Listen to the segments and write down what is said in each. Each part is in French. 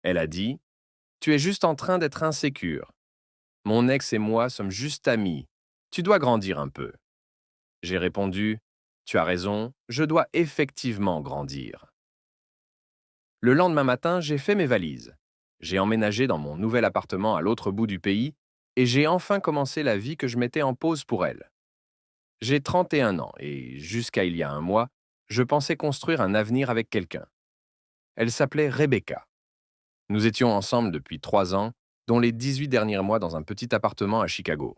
Elle a dit, tu es juste en train d'être insécure. Mon ex et moi sommes juste amis. Tu dois grandir un peu. J'ai répondu, tu as raison, je dois effectivement grandir. Le lendemain matin, j'ai fait mes valises. J'ai emménagé dans mon nouvel appartement à l'autre bout du pays et j'ai enfin commencé la vie que je mettais en pause pour elle. J'ai 31 ans et jusqu'à il y a un mois, je pensais construire un avenir avec quelqu'un. Elle s'appelait Rebecca. Nous étions ensemble depuis 3 ans, dont les 18 derniers mois dans un petit appartement à Chicago.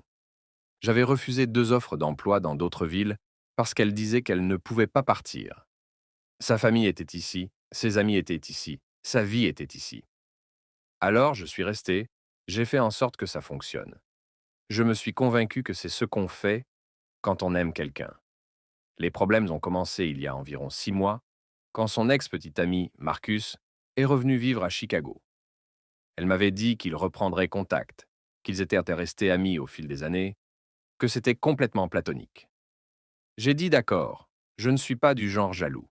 J'avais refusé 2 offres d'emploi dans d'autres villes parce qu'elle disait qu'elle ne pouvait pas partir. Sa famille était ici, ses amis étaient ici, sa vie était ici. Alors, je suis resté, j'ai fait en sorte que ça fonctionne. Je me suis convaincu que c'est ce qu'on fait quand on aime quelqu'un. Les problèmes ont commencé il y a environ 6 mois, quand son ex-petit ami, Marcus, est revenu vivre à Chicago. Elle m'avait dit qu'ils reprendraient contact, qu'ils étaient restés amis au fil des années, que c'était complètement platonique. J'ai dit d'accord, je ne suis pas du genre jaloux.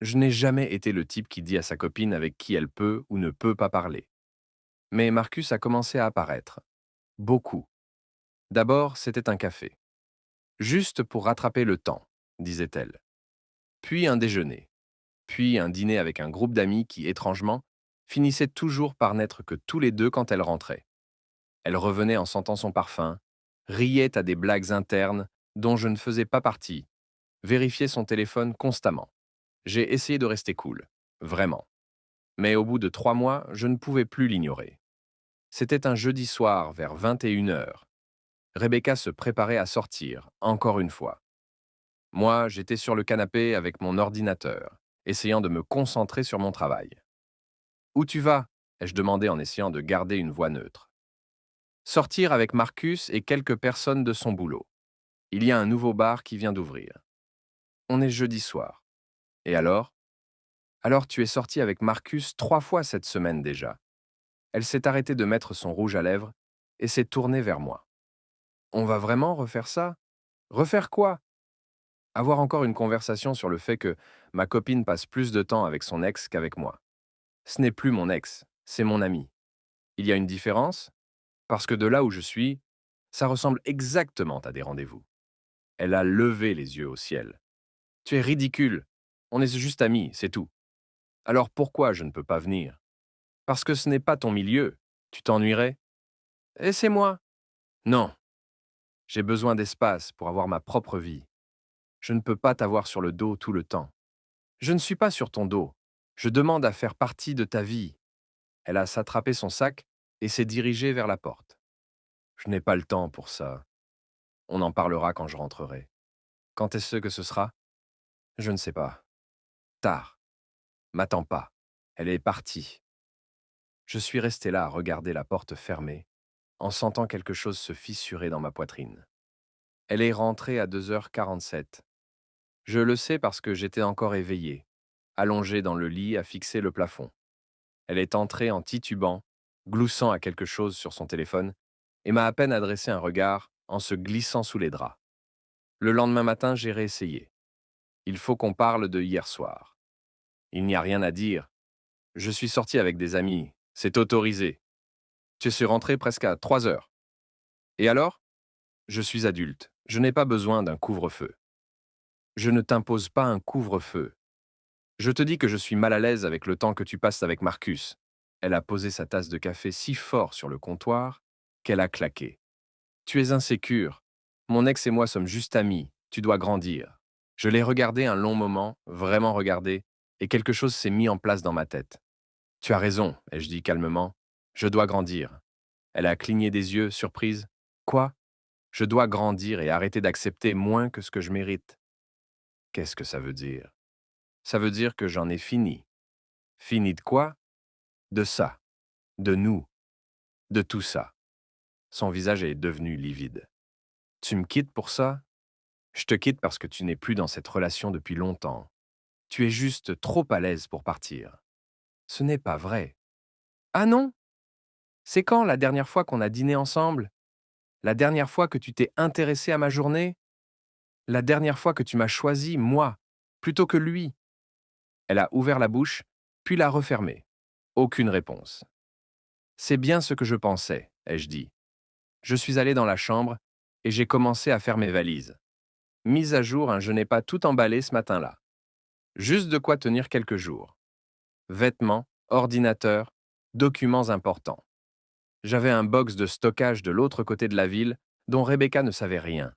Je n'ai jamais été le type qui dit à sa copine avec qui elle peut ou ne peut pas parler. Mais Marcus a commencé à apparaître. Beaucoup. D'abord, c'était un café. Juste pour rattraper le temps, disait-elle. Puis un déjeuner. Puis un dîner avec un groupe d'amis qui, étrangement, finissait toujours par n'être que tous les deux quand elle rentrait. Elle revenait en sentant son parfum, riait à des blagues internes dont je ne faisais pas partie, vérifiait son téléphone constamment. J'ai essayé de rester cool, vraiment. Mais au bout de 3 mois, je ne pouvais plus l'ignorer. C'était un jeudi soir vers 21 heures. Rebecca se préparait à sortir, encore une fois. Moi, j'étais sur le canapé avec mon ordinateur, essayant de me concentrer sur mon travail. Où tu vas ai-je demandé en essayant de garder une voix neutre. Sortir avec Marcus et quelques personnes de son boulot. Il y a un nouveau bar qui vient d'ouvrir. On est jeudi soir. Et alors? Alors tu es sorti avec Marcus 3 fois cette semaine déjà. Elle s'est arrêtée de mettre son rouge à lèvres et s'est tournée vers moi. On va vraiment refaire ça? Refaire quoi? Avoir encore une conversation sur le fait que ma copine passe plus de temps avec son ex qu'avec moi. Ce n'est plus mon ex, c'est mon ami. Il y a une différence? Parce que de là où je suis, ça ressemble exactement à des rendez-vous. Elle a levé les yeux au ciel. Tu es ridicule. On est juste amis, c'est tout. Alors pourquoi je ne peux pas venir? Parce que ce n'est pas ton milieu. Tu t'ennuierais? Et c'est moi. Non, j'ai besoin d'espace pour avoir ma propre vie. Je ne peux pas t'avoir sur le dos tout le temps. Je ne suis pas sur ton dos. Je demande à faire partie de ta vie. Elle a s'attrapé son sac et s'est dirigée vers la porte. Je n'ai pas le temps pour ça. On en parlera quand je rentrerai. Quand est-ce que ce sera? Je ne sais pas. Tard. M'attends pas. Elle est partie. Je suis resté là à regarder la porte fermée, en sentant quelque chose se fissurer dans ma poitrine. Elle est rentrée à 2h47. Je le sais parce que j'étais encore éveillé, allongé dans le lit à fixer le plafond. Elle est entrée en titubant, gloussant à quelque chose sur son téléphone, et m'a à peine adressé un regard en se glissant sous les draps. Le lendemain matin, j'ai réessayé. Il faut qu'on parle de hier soir. Il n'y a rien à dire. Je suis sorti avec des amis. C'est autorisé. Tu suis rentré presque à 3 heures. Et alors? Je suis adulte. Je n'ai pas besoin d'un couvre-feu. Je ne t'impose pas un couvre-feu. Je te dis que je suis mal à l'aise avec le temps que tu passes avec Marcus. Elle a posé sa tasse de café si fort sur le comptoir qu'elle a claqué. Tu es insécure. Mon ex et moi sommes juste amis. Tu dois grandir. Je l'ai regardé un long moment, vraiment regardé, et quelque chose s'est mis en place dans ma tête. Tu as raison, ai-je dit calmement. Je dois grandir. Elle a cligné des yeux, surprise. Quoi? Je dois grandir et arrêter d'accepter moins que ce que je mérite. Qu'est-ce que ça veut dire? Ça veut dire que j'en ai fini. Fini de quoi? De ça. De nous. De tout ça. Son visage est devenu livide. Tu me quittes pour ça? Je te quitte parce que tu n'es plus dans cette relation depuis longtemps. Tu es juste trop à l'aise pour partir. Ce n'est pas vrai. Ah non? C'est quand la dernière fois qu'on a dîné ensemble? La dernière fois que tu t'es intéressé à ma journée? La dernière fois que tu m'as choisi, moi, plutôt que lui? Elle a ouvert la bouche, puis l'a refermée. Aucune réponse. C'est bien ce que je pensais, ai-je dit. Je suis allé dans la chambre et j'ai commencé à faire mes valises. Mise à jour, je n'ai pas tout emballé ce matin-là. Juste de quoi tenir quelques jours. Vêtements, ordinateur, documents importants. J'avais un box de stockage de l'autre côté de la ville dont Rebecca ne savait rien.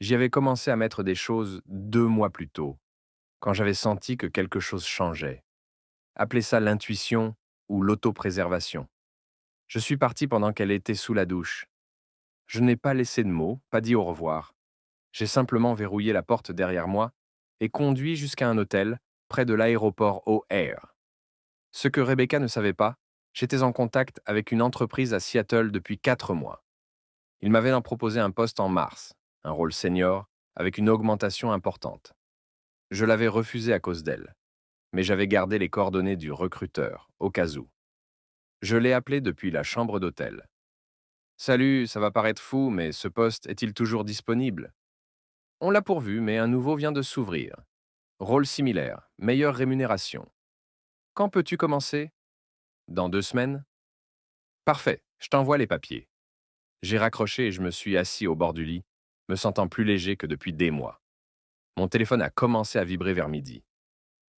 J'y avais commencé à mettre des choses 2 mois plus tôt, quand j'avais senti que quelque chose changeait. Appelez ça l'intuition ou l'autopréservation. Je suis parti pendant qu'elle était sous la douche. Je n'ai pas laissé de mots, pas dit au revoir. J'ai simplement verrouillé la porte derrière moi et conduit jusqu'à un hôtel près de l'aéroport O'Hare. Ce que Rebecca ne savait pas, j'étais en contact avec une entreprise à Seattle depuis 4 mois. Ils m'avaient proposé un poste en mars, un rôle senior, avec une augmentation importante. Je l'avais refusé à cause d'elle, mais j'avais gardé les coordonnées du recruteur, au cas où. Je l'ai appelé depuis la chambre d'hôtel. Salut, ça va paraître fou, mais ce poste est-il toujours disponible? On l'a pourvu, mais un nouveau vient de s'ouvrir. Rôle similaire, meilleure rémunération. Quand peux-tu commencer? Dans 2 semaines? Parfait, je t'envoie les papiers. J'ai raccroché et je me suis assis au bord du lit, me sentant plus léger que depuis des mois. Mon téléphone a commencé à vibrer vers midi.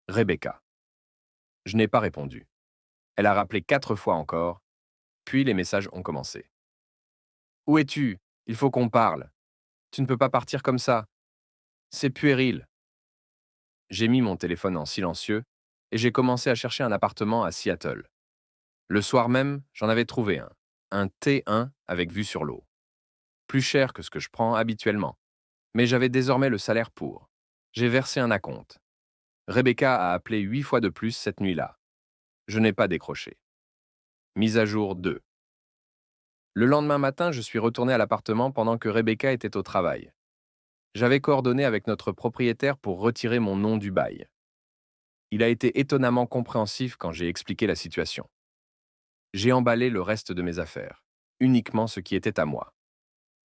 Rebecca. Je n'ai pas répondu. Elle a rappelé 4 fois encore, puis les messages ont commencé. Où es-tu? Il faut qu'on parle. Tu ne peux pas partir comme ça. C'est puéril. J'ai mis mon téléphone en silencieux et j'ai commencé à chercher un appartement à Seattle. Le soir même, j'en avais trouvé un T1 avec vue sur l'eau. Plus cher que ce que je prends habituellement, mais j'avais désormais le salaire pour. J'ai versé un acompte. Rebecca a appelé 8 fois de plus cette nuit-là. Je n'ai pas décroché. Mise à jour 2. Le lendemain matin, je suis retourné à l'appartement pendant que Rebecca était au travail. J'avais coordonné avec notre propriétaire pour retirer mon nom du bail. Il a été étonnamment compréhensif quand j'ai expliqué la situation. J'ai emballé le reste de mes affaires, uniquement ce qui était à moi.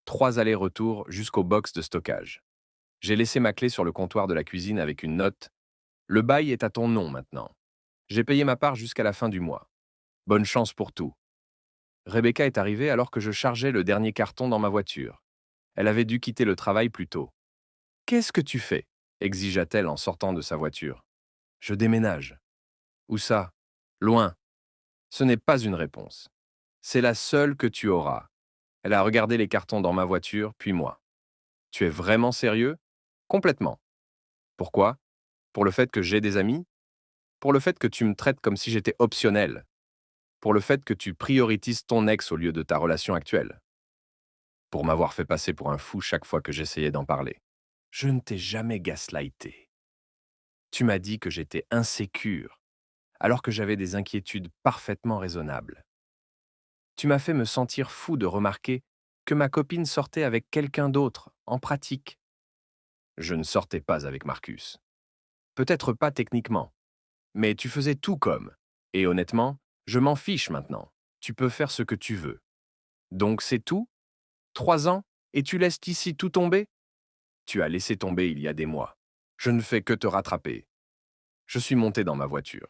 3 allers-retours jusqu'au box de stockage. J'ai laissé ma clé sur le comptoir de la cuisine avec une note. Le bail est à ton nom maintenant. J'ai payé ma part jusqu'à la fin du mois. Bonne chance pour tout. Rebecca est arrivée alors que je chargeais le dernier carton dans ma voiture. Elle avait dû quitter le travail plus tôt. Qu'est-ce que tu fais? Exigea-t-elle en sortant de sa voiture. Je déménage. Où ça? Loin. Ce n'est pas une réponse. C'est la seule que tu auras. Elle a regardé les cartons dans ma voiture, puis moi. Tu es vraiment sérieux? Complètement. Pourquoi? Pour le fait que j'ai des amis? Pour le fait que tu me traites comme si j'étais optionnel? Pour le fait que tu priorises ton ex au lieu de ta relation actuelle? Pour m'avoir fait passer pour un fou chaque fois que j'essayais d'en parler? Je ne t'ai jamais gaslighté. Tu m'as dit que j'étais insécure, alors que j'avais des inquiétudes parfaitement raisonnables. Tu m'as fait me sentir fou de remarquer que ma copine sortait avec quelqu'un d'autre, en pratique. Je ne sortais pas avec Marcus. Peut-être pas techniquement, mais tu faisais tout comme. Et honnêtement, je m'en fiche maintenant. Tu peux faire ce que tu veux. Donc c'est tout? 3 ans? Et tu laisses ici tout tomber? Tu as laissé tomber il y a des mois. Je ne fais que te rattraper. Je suis monté dans ma voiture.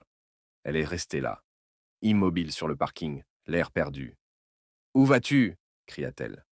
Elle est restée là, immobile sur le parking, l'air perdu. Où vas-tu? Cria-t-elle.